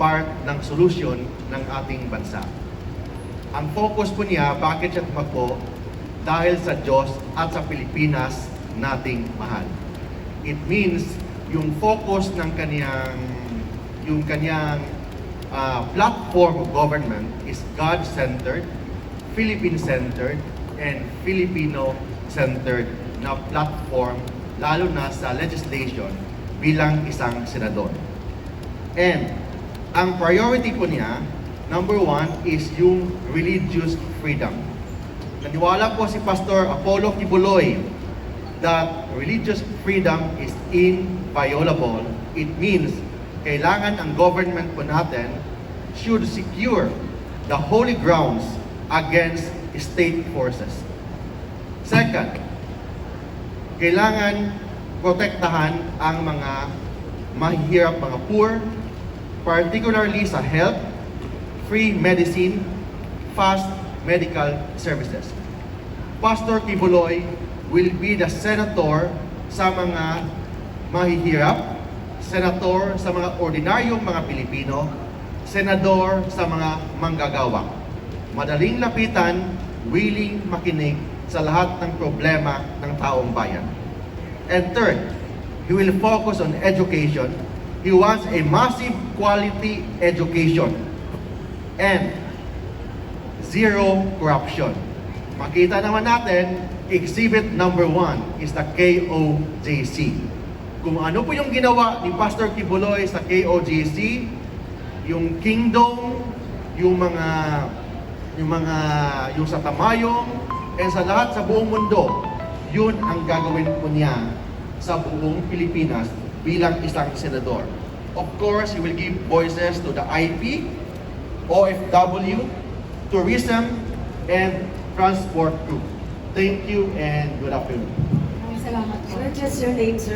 part ng solusyon ng ating bansa. Ang focus po niya, bakit siya tumakbo? Dahil sa Diyos at sa Pilipinas nating mahal. It means yung focus ng kanyang platform of government is God-centered, Philippine-centered, and Filipino-centered na platform, lalo na sa legislation bilang isang senador. And ang priority po niya, number one, is yung religious freedom. Naniwala po si Pastor Apollo Kibuloy that religious freedom is inviolable. It means kailangan ang government po natin should secure the holy grounds against state forces. Second, kailangan protektahan ang mga mahihirap, mga poor, particularly sa health, free medicine, fast medical services. Pastor Kibuloy will be the senator sa mga mahihirap, senator sa mga ordinaryong mga Pilipino, senador sa mga manggagawa. Madaling lapitan, willing makinig sa lahat ng problema ng taong bayan. And third, he will focus on education. He wants a massive quality education and zero corruption. Makita naman natin, exhibit number 1 is the KOJC. Kung ano po yung ginawa ni Pastor Kibuloy sa KOJC, yung kingdom, yung sa Tamayong, and sa lahat sa buong mundo, yun ang gagawin po niya sa buong Pilipinas bilang isang senador. Of course, he will give voices to the IP, OFW, tourism, and transport group. Thank you and good afternoon. Maraming salamat po. Sir, just your name, sir.